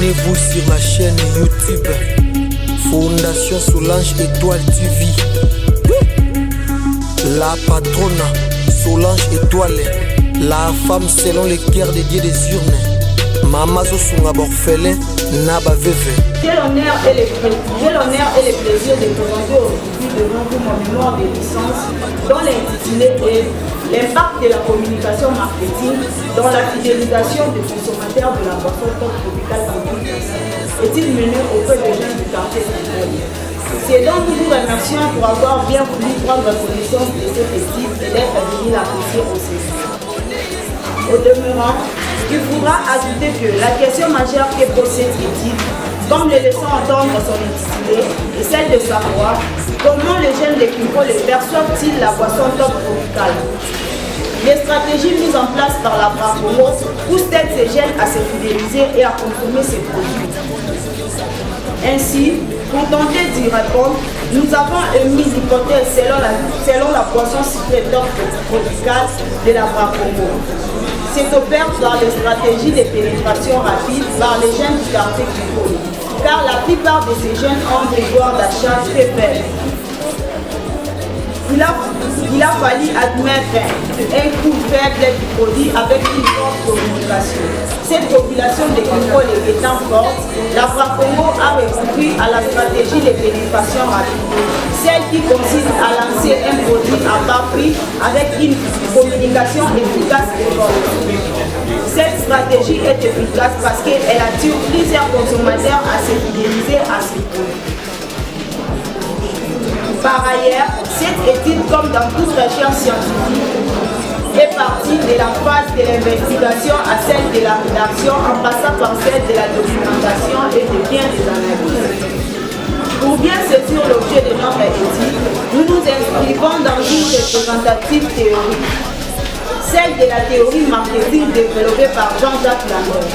Abonnez-vous sur la chaîne YouTube Fondation Solange Étoile TV. La patronne Solange Étoile, la femme selon les cœurs des dieux des urnes. Mama Zosunga Borfelin Naba Veve. J'ai l'honneur et le plaisir de présenter aujourd'hui devant vous mon mémoire de licence dont l'intitulé est l'impact de la communication marketing dans la fidélisation des consommateurs de la boisson top tropicale est-il mené auprès des jeunes du quartier de. C'est donc nous vous remercions pour avoir bien voulu prendre connaissance de cette équipe et d'être venu l'apprécier au séjour. Au demeurant, il faudra ajouter que la question majeure que pose cette étude, comme le laissons entendre son intitulé, est celle de savoir comment les jeunes de Kimpole perçoivent-ils la boisson top tropicale. Les stratégies mises en place par la Bracomo poussent-elles ces jeunes à se fidéliser et à consommer ces produits. Ainsi, pour tenter d'y répondre, nous avons émis l'hypothèse selon la boisson sucrée top tropicale de la Bracomo. C'est opère dans les stratégies de pénétration rapide par les jeunes du quartier Kimpole, car la plupart de ces jeunes ont des pouvoirs d'achat très faibles. Il a fallu admettre un coût faible du produit avec une forte communication. Cette population de Kimpole étant forte, la Bracomo a recouru à la stratégie de pénétration rapide, celle qui consiste à lancer un produit à bas prix avec une communication efficace et forte. Cette stratégie est efficace parce qu'elle attire plusieurs consommateurs à se fidéliser à ce produit. Par ailleurs, cette étude, comme dans toute recherche scientifique, est partie de la phase de l'investigation à celle de la rédaction en passant par celle de la documentation et de bien des analyses. Pour bien saisir l'objet de notre étude, nous nous inscrivons dans une représentative théorie, celle de la théorie marketing développée par Jean-Jacques Lambert,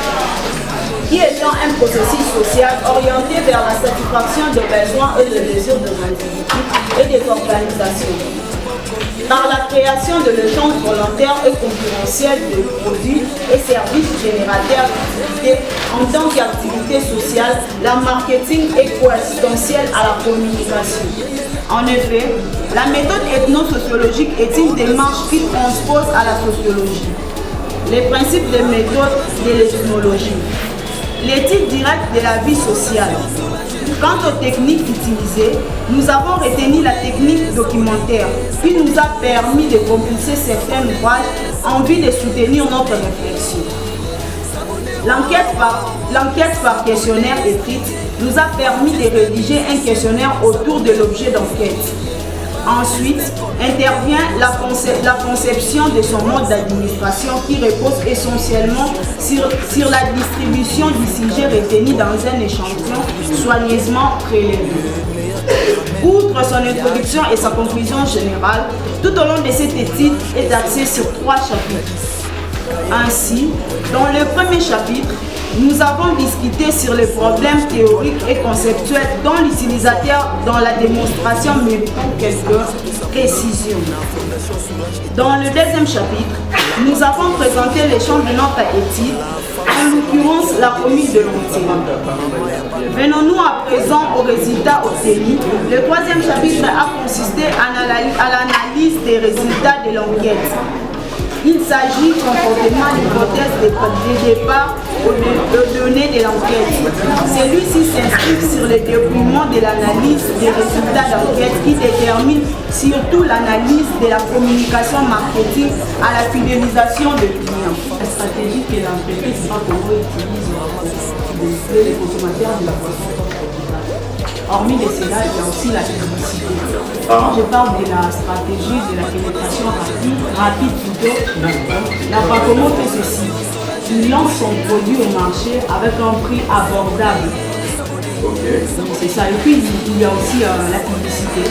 qui étant un processus social orienté vers la satisfaction des besoins et des désirs des individus et des organisations. Par la création de l'échange volontaire et concurrentiel de produits et services générateurs d'activité en tant qu'activité sociale, la marketing est coexistentielle à la communication. En effet, la méthode ethno-sociologique est une démarche qui transpose à la sociologie les principes des méthodes de l'ethnologie. L'étude directe de la vie sociale. Quant aux techniques utilisées, nous avons retenu la technique documentaire qui nous a permis de compulser certains ouvrages en vue de soutenir notre réflexion. L'enquête par questionnaire écrite nous a permis de rédiger un questionnaire autour de l'objet d'enquête. Ensuite, intervient la conception de son mode d'administration qui repose essentiellement sur la distribution du sujet retenu dans un échantillon soigneusement prélevé. Outre son introduction et sa conclusion générale, tout au long de cette étude est axée sur 3 chapitres. Ainsi, dans le premier chapitre, nous avons discuté sur les problèmes théoriques et conceptuels dont l'utilisateur dans la démonstration méritant quelques précisions. Dans le deuxième chapitre, nous avons présenté les champs de notre étude, en l'occurrence la commune de Lontier. Venons-nous à présent aux résultats obtenus. Le troisième chapitre a consisté à l'analyse des résultats de l'enquête. Il s'agit conformément à l'hypothèse de départ aux données de l'enquête. Celui-ci s'inscrit sur le déploiement de l'analyse des résultats d'enquête qui détermine surtout l'analyse de la communication marketing à la fidélisation des clients. La stratégie que l'entreprise Bracomo utilise pour fidéliser les consommateurs de la boisson. Hormis les cédales, il y a aussi la publicité. Quand je parle de la stratégie de la pénétration rapide plutôt, la Bracomo fait ceci. Il lance son produit au marché avec un prix abordable. Okay. C'est ça. Et puis il y a aussi la publicité.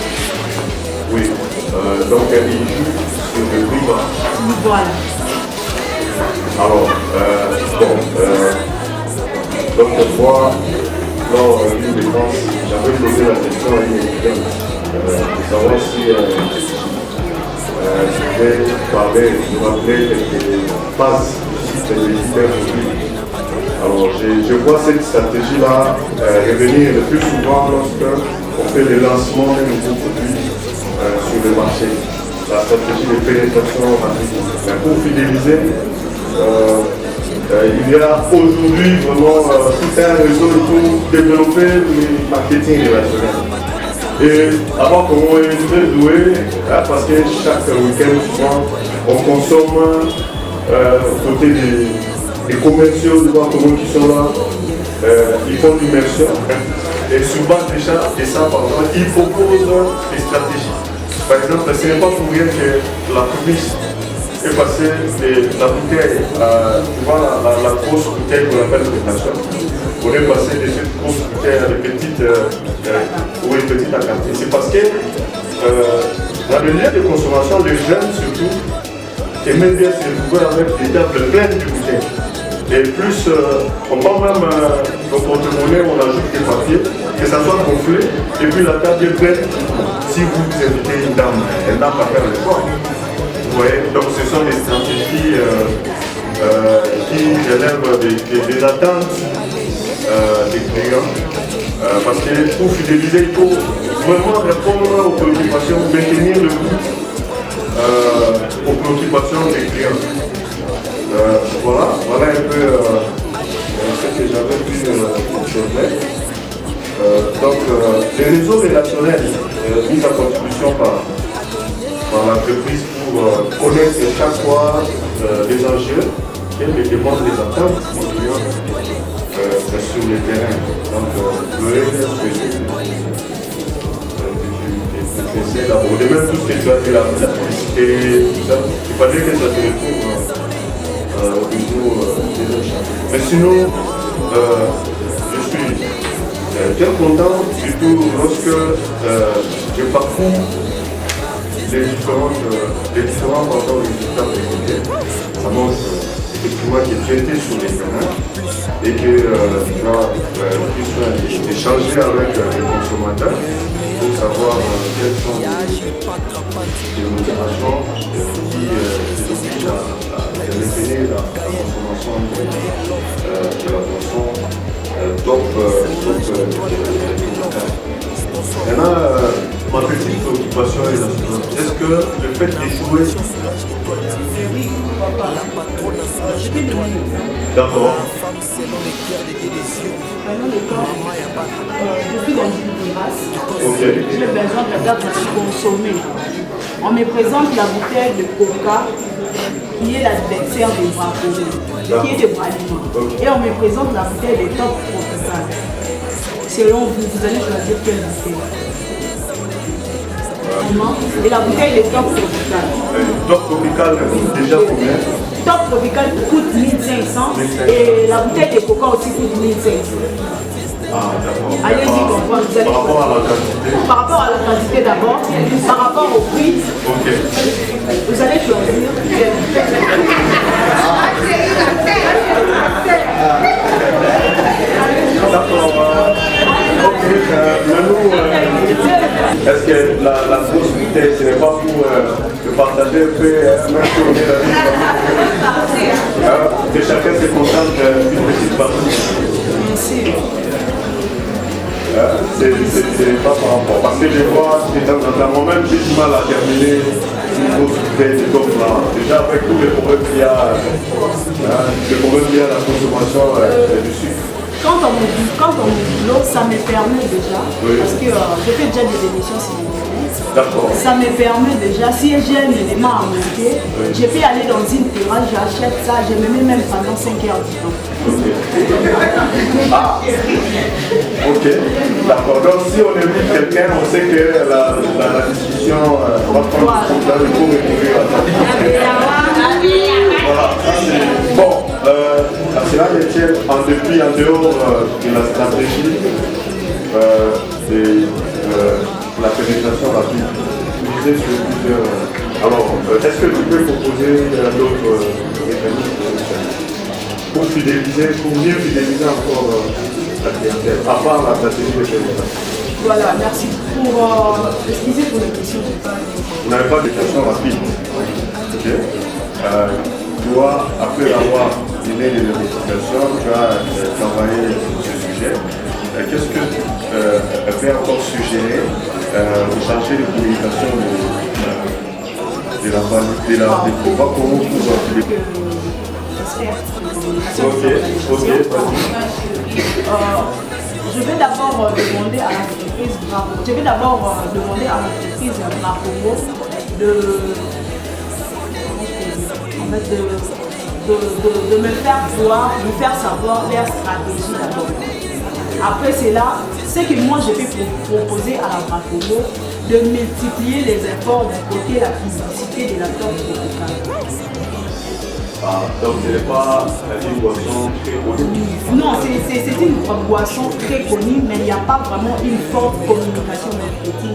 Oui. Donc elle joue sur le prix bas. Voilà. Alors, donc fois, lors d'une défense, j'avais posé la question à une étudiante de savoir si je vais parler, de rappeler quelques phases de l'éditeur public. Alors je vois cette stratégie-là revenir le plus souvent lorsque on fait le lancement d'un nouveau produit sur le marché. La stratégie de pénétration rapide. Mais pour fidéliser, il y a aujourd'hui vraiment tout un réseau pour développer le marketing relationnel. Et avant qu'on est très doué, parce que chaque week-end, souvent, on consomme aux côtés des commerciaux de communs qui sont là, ils font l'immersion. Et souvent déjà, et ça, par exemple, ils proposent des stratégies. Par exemple, ce n'est pas pour rien que la police est passée de la bouteille, tu vois la grosse bouteille qu'on appelle pénétration. On est passé de cette grosse bouteille à des petites, ou une petite à quartier. C'est parce que la manière de consommation des jeunes surtout, aimaient bien se retrouver avec des tables pleines de bouteilles. Et plus, on prend même nos porte-monnaie, on ajoute des papiers, que ça soit gonflé, et puis la table est pleine. Si vous invitez une dame, elle n'a pas faire l'effort. Vous voyez, donc ce sont des stratégies qui élèvent des attentes des clients. Parce que pour fidéliser, il faut vraiment répondre aux préoccupations, maintenir le goût aux préoccupations des clients. Voilà un peu ce que j'avais pu observer. Donc, les réseaux relationnels mis à contribution par l'entreprise pour connaître chaque fois les enjeux et les demandes, les attentes des clients sur le terrain. Donc, le c'est d'aborder même tout ce que tu as dit, la publicité, tout ça. Il fallait que ça se retrouve au niveau des achats. Mais sinon, je suis bien content, surtout lorsque je parcours les différents résultats présentés. Ça montre effectivement qu'il est traité sur les terrains et que puisse échanger avec les consommateurs pour savoir quelles sont les motivations qui les obligent à définir la consommation de la boisson Maintenant, ma petite préoccupation est la suivante. Est-ce que le fait d'échouer... Oui, pourquoi pas. Je vais donner. D'accord. Prenons le temps. Je suis dans une terrasse. Ok. J'ai besoin de la date de consommer. On me présente la bouteille de Coca qui est l'adversaire des Bravo, qui est de Bralima. Okay. Et on me présente la bouteille de Top Tropical. Selon vous, vous allez choisir quelle bouteille. Et la bouteille de Top Tropical. Top Tropical déjà combien? Top Tropical coûte 1500 et la bouteille de Coca aussi coûte 1500. Ah, d'accord. Allez-y, comprendre. Vous allez par rapport à la quantité. Par rapport à la quantité d'abord, par rapport au prix, Ok. vous allez choisir. D'accord. Ok. Nous, est-ce que la grosse bouteille, ce n'est pas pour le partager un peu, même si on est la vie, que chacun se contente d'une petite partie. Merci. C'est pas par rapport. Parce que je vois, dans moi-même, j'ai du mal à terminer une grosse bouteille de top là. Déjà, avec tous les problèmes qu'il y a, la consommation du sucre. Quand on me dit l'eau, ça me permet déjà, parce que je fais déjà des émissions sur Internet. D'accord. Ça me permet déjà, si j'ai un élément à monter, je peux aller dans une terrasse, j'achète ça, je me mets même pendant 5 heures du temps. Ah, ok, d'accord. Donc si on invite quelqu'un, on sait que la discussion va prendre le cours et courir à ça. Voilà, bon, cela retient en dehors de la stratégie de la pénétration rapide. Utiliser sur plusieurs. Alors, est-ce que tu peux proposer d'autres mécanismes pour fidéliser, pour mieux fidéliser encore la clientèle, à part la stratégie de pénétration? Voilà, merci pour excusez pour les questions. Vous n'avez pas de questions rapides. Ok. Tu dois, après avoir dîner de vérification, tu as travaillé sur ce sujet. Qu'est-ce que peut encore suggérer de changer de communication de la comment Ok, je vais d'abord demander à l'entreprise Bracongo de me faire voir, de me faire savoir leur stratégie d'abord. Après cela, c'est que moi je vais proposer à la Bracongo de multiplier les efforts du côté de la publicité de la torte tropicale. Donc ce n'est pas une boisson très connue. Non, c'est une boisson très connue, mais il n'y a pas vraiment une forte communication marketing.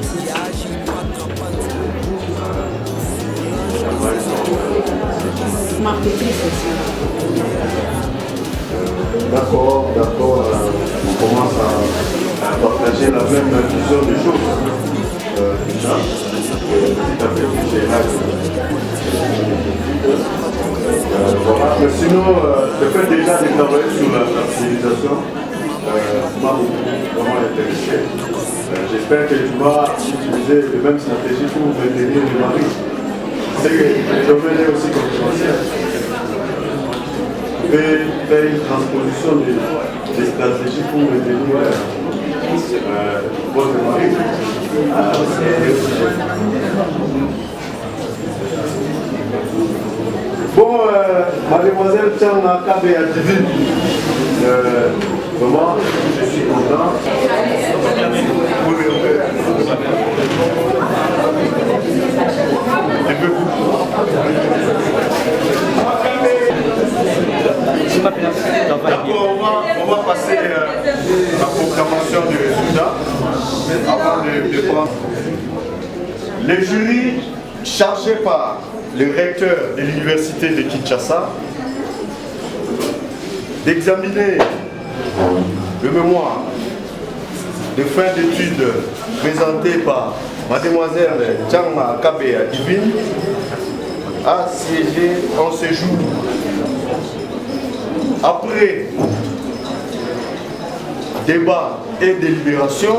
Marketing social. D'accord, on commence à partager la même vision des choses. Petit à petit, c'est là. Voilà. Mais sinon, le fait déjà de travailler sur la civilisation m'a vraiment intéressé. J'espère que tu vas utiliser les mêmes stratégies pour maintenir le mari. C'est que je venais aussi comme conseil. Faire une transposition des stratégies pour maintenir votre mari. Bon, mademoiselle Tchana Kabea Divine, vraiment, je suis content. D'accord, on va passer à la proclamation du résultat avant de prendre. Les jurys chargés par le recteur de l'université de Kinshasa d'examiner le mémoire de fin d'études présenté par mademoiselle Tchama Kabea Divine a siégé en séjour. Après débat et délibération,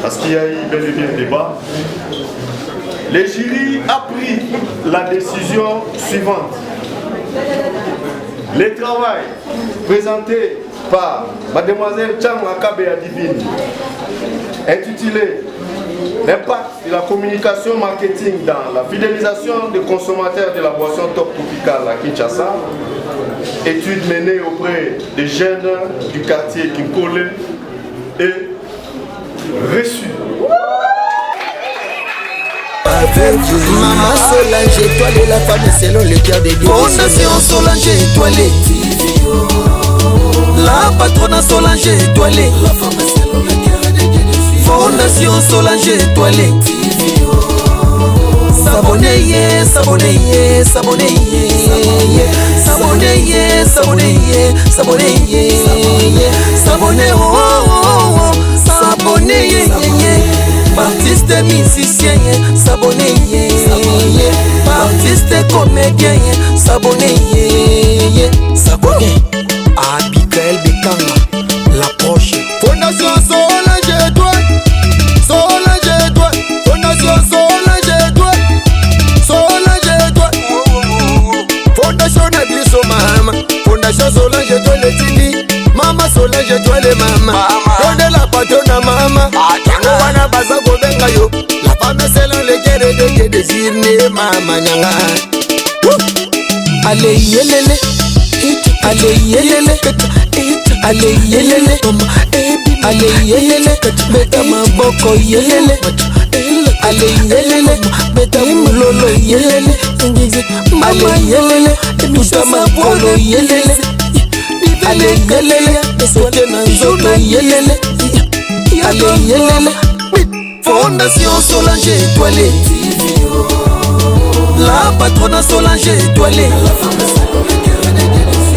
parce qu'il y a eu bel et bien débat, le jury a pris la décision suivante. Le travail présenté par mademoiselle Tchama Kabea Divine, intitulé L'impact de la communication marketing dans la fidélisation des consommateurs de la boisson top tropicale à Kinshasa, étude menée auprès des jeunes du quartier Kinkole et reçue. Maman Solange étoilée, la femme selon le cœur des dieux. Fondation Solange étoilée, la patronne Solange étoilée, la femme selon le cœur des dieux. Fondation Solange étoilée. S'abonner, s'abonner, s'abonner, s'abonner, s'abonner, s'abonner, s'abonner, oh oh oh, s'abonner. Artiste musicien, s'abonner. Artiste comédien, s'abonner. S'abonner. Abigail Bekanga, l'approche. Fondation Solange étoile, Solange étoile. Fondation Solange étoile, Solange étoile. Fondation Nabiso Mama, Fondation Solange étoile Tini. Mama Solange étoile mama. Donne la patronne mama. Wana baza gobenga yo. La femme selon le cœur de Dieu désire ne mama nyanga. Allez yelele, allez yelele, allez yelele, allez yelele, beta maboko yelele, allez yelele, beta mulolo yelele, allez yelele, beta mabolo yelele, allez yelele, sote na nzoto yelele, allez yelele. Fondation Solange étoilée, la patronne Solange étoilée.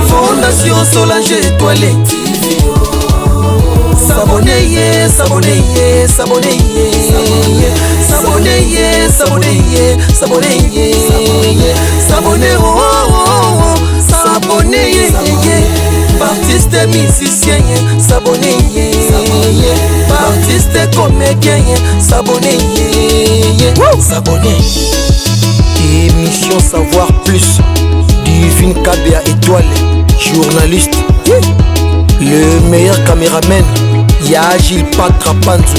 Fondation Solange étoilée. S'abonner, s'abonner, s'abonner, s'abonner, s'abonner, s'abonner, s'abonner, oh oh oh, Artiste musicien, s'abonner, artiste comédien, s'abonner, s'abonner. Émission Savoir Plus, Divine Kabea Étoile, journaliste, le meilleur caméraman, Yagil Patra Panzo,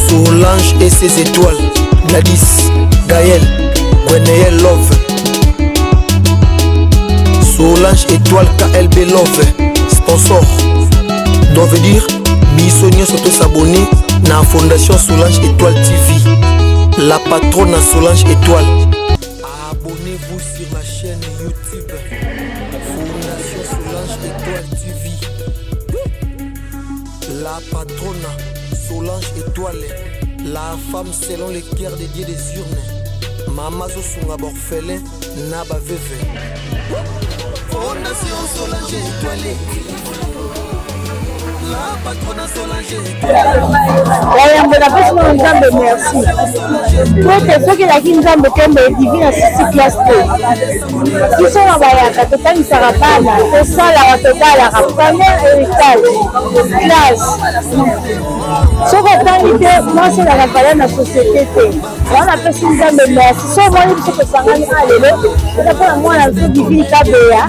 Solange et ses étoiles, Gladys, Gaël, Gwenaël Love, Solange Étoile KLB Love, sponsor. Doit dire, Bissonnier surtout s'abonner na Fondation Solange Étoile TV. La patronne à Solange Étoile. Abonnez-vous sur ma chaîne YouTube Fondation Solange Étoile TV. La patronne Solange Étoile. La femme selon les cœurs des dieux des urnes. Mamazo Sunga Borfelin Naba Veve. Fondation Solange Étoile. La patronne Solange Étoile. Merci. Toi, ceux qui la qui nous ont beaucoup divine à 6 classes. Si sont en bayaka, total il sera pas là. C'est ça la total la première héritage classe. Ce qu'on moi c'est la rappel la société. On appelle ça une dame merci. Soit moi il se fait ça aller. C'est pas moi la toute divine KBA.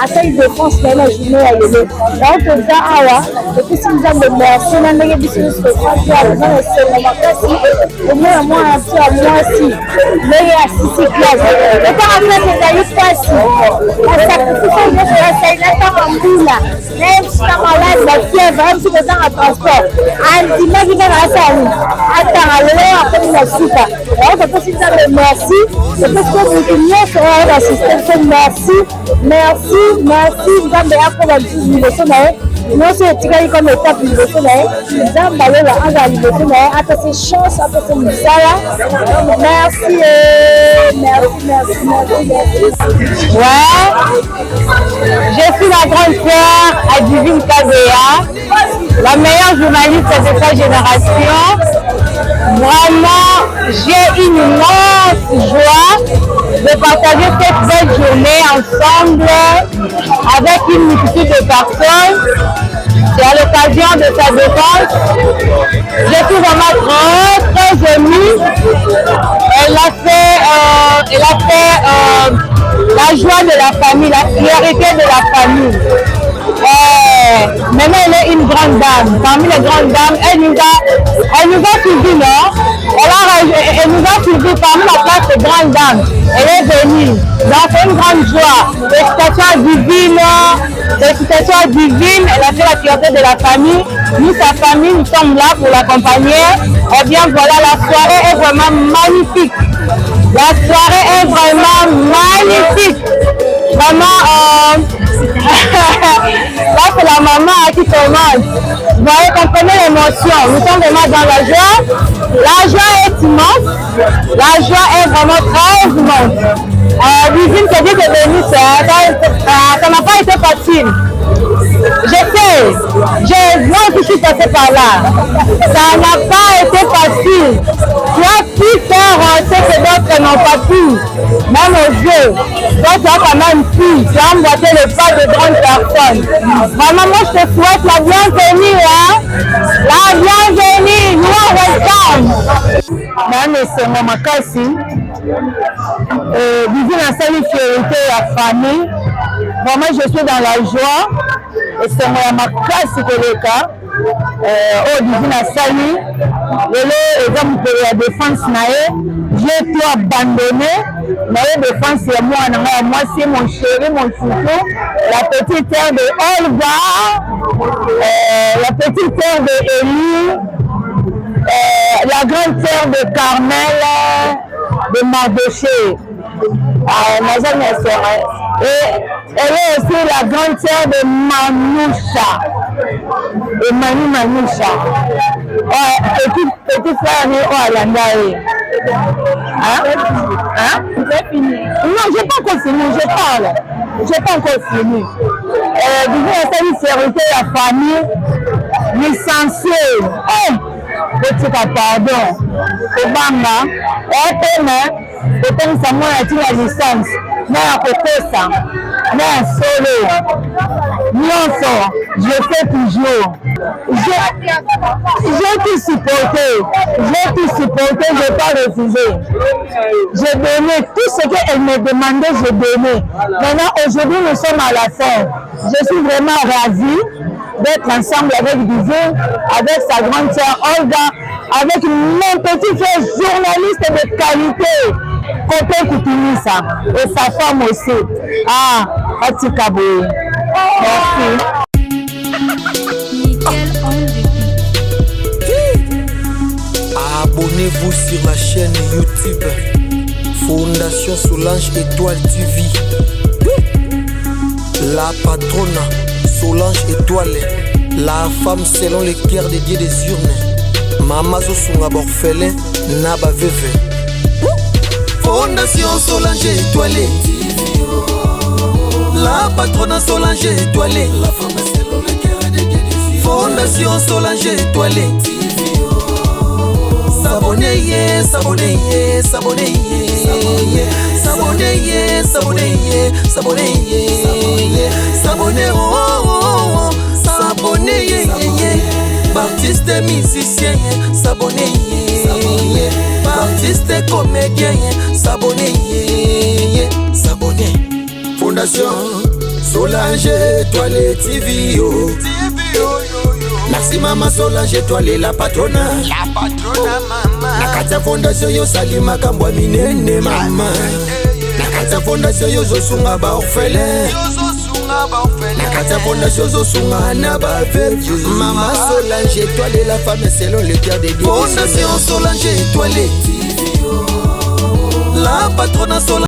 À ça il défense la journée à yélo. Donc ça awa, et puis si nous avons merci, on a des business de France, on a c'est la classe. Au moins moi un peu à moi aussi. Mais il y a 6 classes. Et par après c'est la classe. On s'appelle ça c'est la tamboula. Même si tu es malade, la fièvre, même si tu es dans le transport. Antima qui va à la salle. Attends, alors après la suite. Alors on peut si nous avons merci. C'est parce que vous venez sur l'assistance. Merci. Vous avez appris la disposition. Nous sommes tirés comme étape de l'émission. Nous avons parlé de la l'émission. Après ces chances, après ces missions. Merci. Ouais. Je suis la grande sœur à Divine KBA, la meilleure journaliste de sa génération. Vraiment, j'ai une immense joie de partager cette belle journée ensemble avec une multitude de personnes. C'est à l'occasion de sa défense. Je suis vraiment très émue. Elle a fait la joie de la famille, la priorité de la famille. Maintenant, elle est une grande dame. Parmi les grandes dames, elle nous a suivi, non? Elle nous a suivi parmi la place de grande dame. Elle est venue. Donc, c'est une grande joie. Félicitations divine. Elle a fait la fierté de la famille. Nous, sa famille, nous sommes là pour l'accompagner. Eh bien, voilà, la soirée est vraiment magnifique. La soirée est vraiment magnifique. Vraiment, là, c'est la maman qui commande. Vous voyez, comprenez l'émotion. Nous sommes vraiment dans la joie. La joie est immense. La joie est vraiment très immense. Divine, c'est dit que venir, ça n'a pas été facile. Je sais, moi aussi je suis passée par là. Ça n'a pas été facile. Tu as pu faire ce que d'autres n'ont pas pu, même aux yeux. Toi, tu as quand même pu. Tu as emboîté le pas de grandes personnes. Vraiment, moi je te souhaite la bienvenue. Hein? La bienvenue. Nous on welcome. Même c'est mon makasi. Vivre dans cette fierté à famille. Vraiment, je suis dans la joie. Et c'est ma classe que le cas. Au divin à Sali, le exemple de la défense j'ai tout abandonné. La défense c'est moi c'est mon chéri, mon chouchou, la petite terre de Olga, la petite terre de Élie, la grande terre de Carmel, de Mardoché. Et elle est aussi la grande sœur de Manoucha. Et Manoucha. Petit frère à Landaï. Hein? Non, je n'ai pas encore fini, je parle. Je n'ai pas encore fini. Disons la sécurité, la famille, licenciée. Petit pardon. Obama, et moi, la licence. Mais à côté ça. mais solo. Nyonso, je fais toujours. J'ai tout supporté. J'ai tout supporté, je n'ai pas refusé. J'ai donné tout ce qu'elle me demandait, j'ai donné. Maintenant, aujourd'hui, nous sommes à la fin. Je suis vraiment ravie d'être ensemble avec Divine, avec sa grande sœur Olga, avec mon petit frère journaliste de qualité, Copain Koutoumissa, et sa femme aussi. Ah, Atikaboué. Merci. Abonnez-vous sur la chaîne YouTube Fondation Solange Étoile TV. La patronne Solange Étoile, la femme selon les cœurs des dieux des urnes. Mama Zosunga Borfelin Naba Veve. Fondation Solange Étoile, la patronne Solange Étoile, la femme selon les cœurs des dieux des urnes. Fondation Solange Étoile. S'abonnez, s'abonnez, s'abonnez, s'abonnez, s'abonnez, s'abonnez, s'abonnez, oh, s'abonnez, artiste musicien, s'abonnez, artiste comédien, s'abonnez, s'abonnez. Fondation Solange Étoile TV. Merci Mama Solange Étoile, la patronne. La patronne mama. Nakata fondation yo salima kambwa minene mama. Nakata fondation yo zosunga ba orphelin. Nakata fondation yo zosunga na ba veuve. Mama Solange Étoile, la femme selon le cœur des dieux. Fondation Solange Étoile, la patronne Solange.